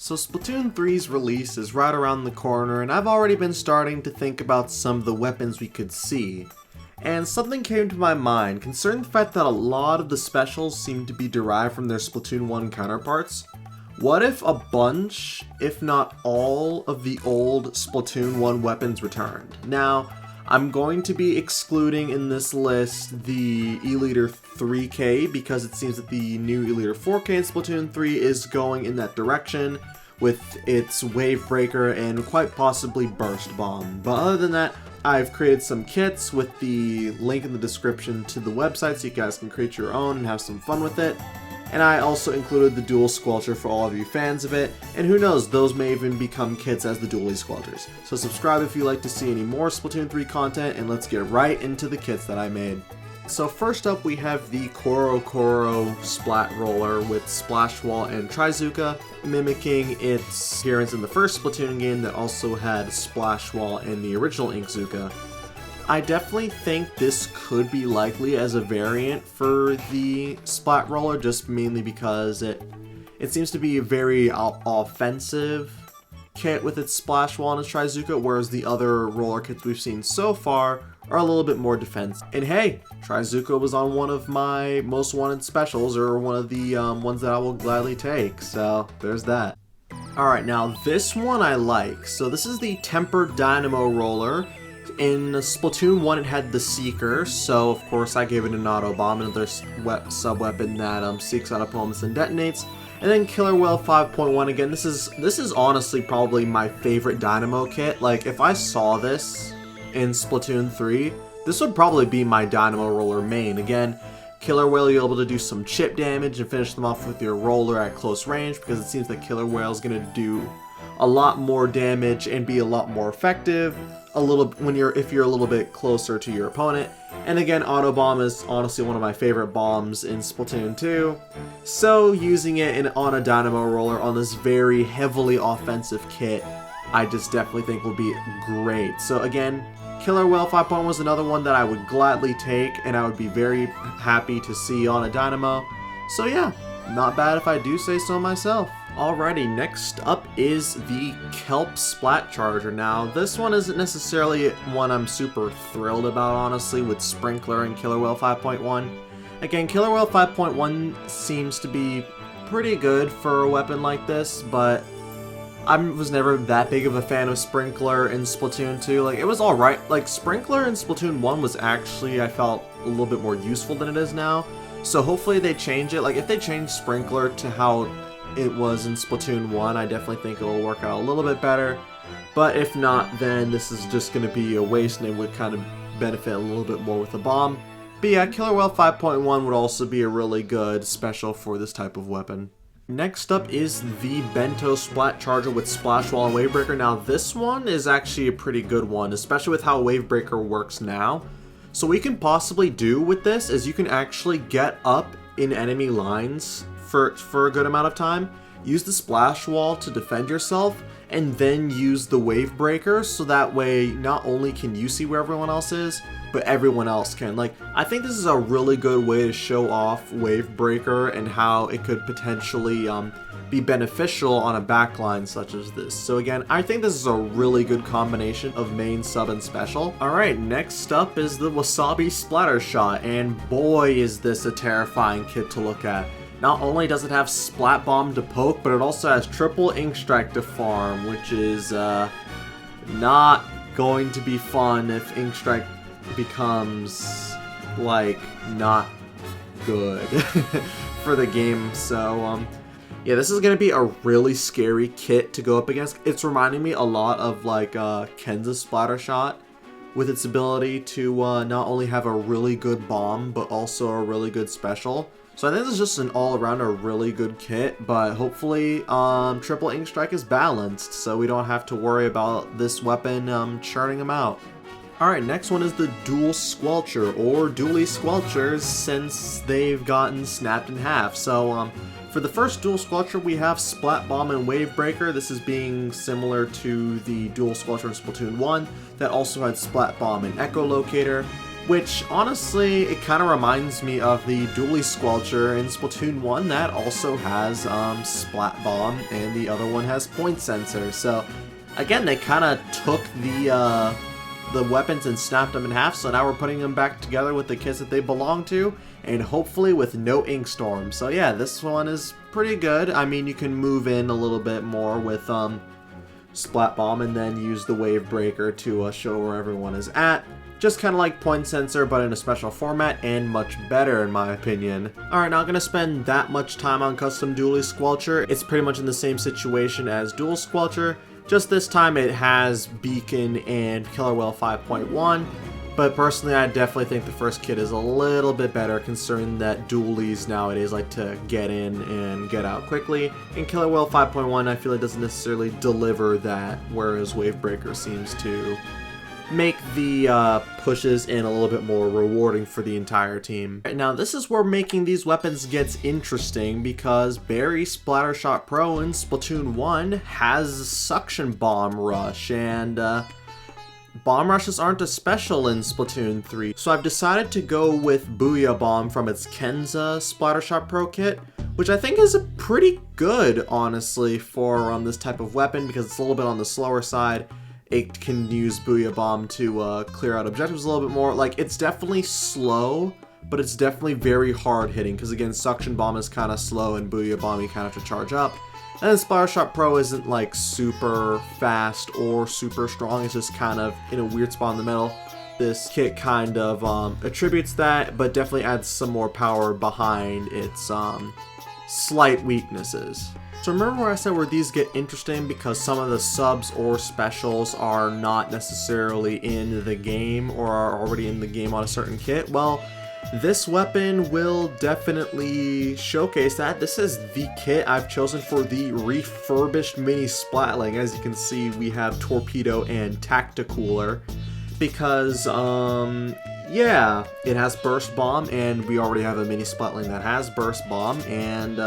So Splatoon 3's release is right around the corner, and I've already been starting to think about some of the weapons we could see. And something came to my mind concerning the fact that a lot of the specials seem to be derived from their Splatoon 1 counterparts. What if a bunch, if not all, of the old Splatoon 1 weapons returned? Now, I'm going to be excluding in this list the E-Liter 3K because it seems that the new E-Liter 4K in Splatoon 3 is going in that direction with its Wave Breaker and quite possibly Burst Bomb. But other than that, I've created some kits with the link in the description to the website so you guys can create your own and have some fun with it. And I also included the dual Squelcher for all of you fans of it, and who knows, those may even become kits as the dually Squelchers. So subscribe if you'd like to see any more Splatoon 3 content, and let's get right into the kits that I made. So first up we have the Koro Splat Roller with Splash Wall and Trizuka, mimicking its appearance in the first Splatoon game that also had Splash Wall and the original Inkzuka. I definitely think this could be likely as a variant for the Splat Roller, just mainly because it seems to be a very offensive kit with its Splash Wall and its Trizuka, whereas the other roller kits we've seen so far are a little bit more defensive. And hey, Trizuka was on one of my most wanted specials, or one of the ones that I will gladly take, so there's that. Alright, now this one I like. So this is the Tempered Dynamo Roller. In Splatoon 1 it had the Seeker, so of course I gave it an Auto Bomb, another sub-weapon that seeks out opponents and detonates. And then Killer Whale 5.1, again, this is honestly probably my favorite Dynamo kit. Like, if I saw this in Splatoon 3, this would probably be my Dynamo Roller main. Again, Killer Whale, you're able to do some chip damage and finish them off with your roller at close range, because it seems that Killer Whale is going to do a lot more damage and be a lot more effective if you're a little bit closer to your opponent. And again, Auto Bomb is honestly one of my favorite bombs in Splatoon 2, so using it on a Dynamo Roller on this very heavily offensive kit, I just definitely think will be great. So again, Killer Whale 5.1 was another one that I would gladly take, and I would be very happy to see on a Dynamo. So yeah, not bad if I do say so myself. Alrighty, next up is the Kelp Splat Charger. Now, this one isn't necessarily one I'm super thrilled about, honestly, with Sprinkler and Killer Whale 5.1. Again, Killer Whale 5.1 seems to be pretty good for a weapon like this, but I was never that big of a fan of Sprinkler in Splatoon 2. Like, it was alright. Like, Sprinkler in Splatoon 1 was actually, I felt, a little bit more useful than it is now. So hopefully they change it. Like, if they change Sprinkler to how it was in Splatoon 1, I definitely think it will work out a little bit better. But if not, then this is just going to be a waste, and it would kind of benefit a little bit more with the bomb. But yeah, Killer Whale 5.1 would also be a really good special for this type of weapon. Next up is the Bento Splat Charger with Splash Wall and Wave Breaker. Now this one is actually a pretty good one, especially with how Wave Breaker works now. So what we can possibly do with this is you can actually get up in enemy lines for a good amount of time, use the Splash Wall to defend yourself, and then use the Wave Breaker, so that way not only can you see where everyone else is, but everyone else can. Like, I think this is a really good way to show off Wave Breaker and how it could potentially be beneficial on a backline such as this. So again, I think this is a really good combination of main, sub, and special. Alright, next up is the Wasabi Splatter Shot, and boy is this a terrifying kit to look at. Not only does it have Splat Bomb to poke, but it also has triple Ink Strike to farm, which is not going to be fun if Ink Strike becomes, like, not good for the game. So, yeah, this is going to be a really scary kit to go up against. It's reminding me a lot of, like, Kenza's Splatter Shot, with its ability to not only have a really good bomb, but also a really good special. So I think this is just an all-around a really good kit, but hopefully triple Ink Strike is balanced, so we don't have to worry about this weapon churning them out. Alright, next one is the Dual Squelcher, or Dually Squelchers, since they've gotten snapped in half. So for the first Dual Squelcher, we have Splat Bomb and Wave Breaker. This is being similar to the Dual Squelcher in Splatoon 1 that also had Splat Bomb and Echo Locator. which honestly, it kind of reminds me of the dually Squelcher in Splatoon 1 that also has Splat Bomb, and the other one has Point Sensor. So again, they kind of took the weapons and snapped them in half, so now we're putting them back together with the kits that they belong to, and hopefully with no ink storm. So yeah, this one is pretty good. I mean, you can move in a little bit more with Splat Bomb and then use the Wave Breaker to show where everyone is at. Just kind of like Point Sensor, but in a special format, and much better in my opinion. Alright, not gonna spend that much time on custom dually Squelcher. It's pretty much in the same situation as dual Squelcher, just this time it has Beacon and Killer Whale 5.1, but personally I definitely think the first kit is a little bit better, considering that dualies nowadays like to get in and get out quickly, and Killer Whale 5.1 I feel it doesn't necessarily deliver that, whereas Wave Breaker seems to make the pushes in a little bit more rewarding for the entire team. Now this is where making these weapons gets interesting, because Barry Splattershot Pro in Splatoon 1 has Suction Bomb Rush, and Bomb Rushes aren't a special in Splatoon 3, so I've decided to go with Booyah Bomb from its Kenza Splattershot Pro kit, which I think is pretty good, honestly, for this type of weapon, because it's a little bit on the slower side. It can use Booyah Bomb to clear out objectives a little bit more. Like, it's definitely slow, but it's definitely very hard hitting, because again, Suction Bomb is kind of slow, and Booyah Bomb you kind of have to charge up. And then Splattershot Pro isn't like super fast or super strong, it's just kind of in a weird spot in the middle. This kit kind of attributes that, but definitely adds some more power behind its slight weaknesses. So remember where I said where these get interesting because some of the subs or specials are not necessarily in the game or are already in the game on a certain kit? Well, this weapon will definitely showcase that. This is the kit I've chosen for the refurbished mini Splatling. As you can see, we have Torpedo and Tacticooler because, yeah, it has Burst Bomb, and we already have a mini Splatling that has Burst Bomb, and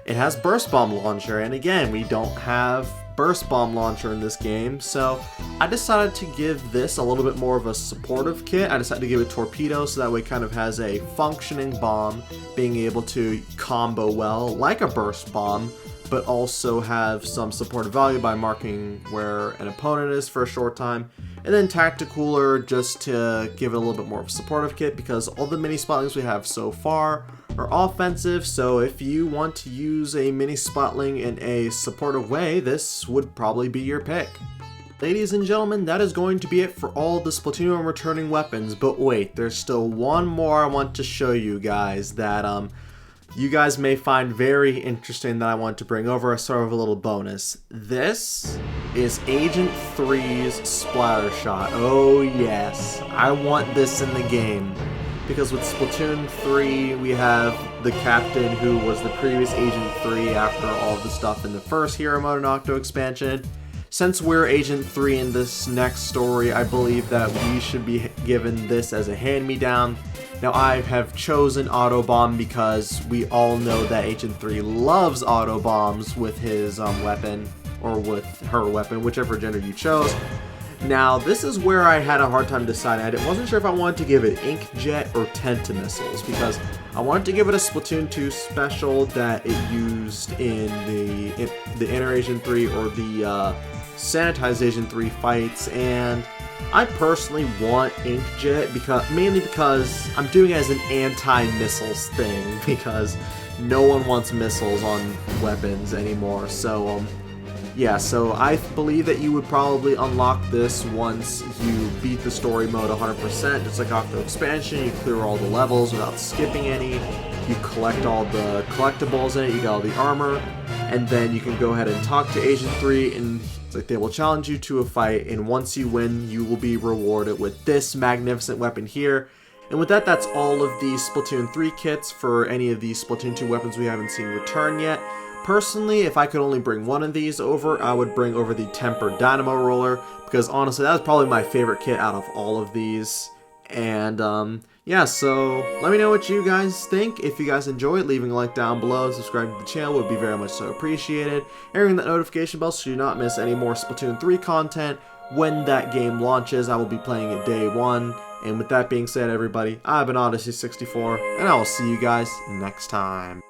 it has Burst Bomb Launcher, and again, we don't have Burst Bomb Launcher in this game, so I decided to give this a little bit more of a supportive kit. I decided to give it Torpedo, so that way it kind of has a functioning bomb, being able to combo well, like a Burst Bomb, but also have some supportive value by marking where an opponent is for a short time. And then Tacticooler just to give it a little bit more of a supportive kit, because all the mini Splatlings we have so far are offensive, so if you want to use a mini Splatling in a supportive way, this would probably be your pick. Ladies and gentlemen, that is going to be it for all the Splatoon 1 returning weapons, but wait, there's still one more I want to show you guys that you guys may find very interesting that I want to bring over as sort of a little bonus. This is Agent 3's Splattershot. Oh yes, I want this in the game. Because with Splatoon 3, we have the captain who was the previous Agent 3 after all of the stuff in the first Hero Mode and Octo expansion. Since we're Agent 3 in this next story, I believe that we should be given this as a hand-me-down. Now, I have chosen Auto Bomb because we all know that Agent 3 loves Auto Bombs with his weapon, or with her weapon, whichever gender you chose. Now, this is where I had a hard time deciding. I wasn't sure if I wanted to give it Inkjet or Tentamissiles, because I wanted to give it a Splatoon 2 special that it used in the Inner Agent 3 or the Sanitized Agent 3 fights, and I personally want Inkjet mainly because I'm doing it as an anti-missiles thing, because no one wants missiles on weapons anymore, so yeah, so I believe that you would probably unlock this once you beat the story mode 100%, just like Octo Expansion. You clear all the levels without skipping any, you collect all the collectibles in it, you got all the armor, and then you can go ahead and talk to Agent 3, and like they will challenge you to a fight, and once you win, you will be rewarded with this magnificent weapon here. And with that, that's all of the Splatoon 3 kits for any of these Splatoon 2 weapons we haven't seen return yet. Personally, if I could only bring one of these over, I would bring over the Tempered Dynamo Roller, because honestly, that was probably my favorite kit out of all of these. And yeah, so let me know what you guys think. If you guys enjoy it, leaving a like down below, subscribing to the channel would be very much so appreciated. And ring that notification bell so you do not miss any more Splatoon 3 content when that game launches. I will be playing it day one. And with that being said, everybody, I've been Odyssey64, and I will see you guys next time.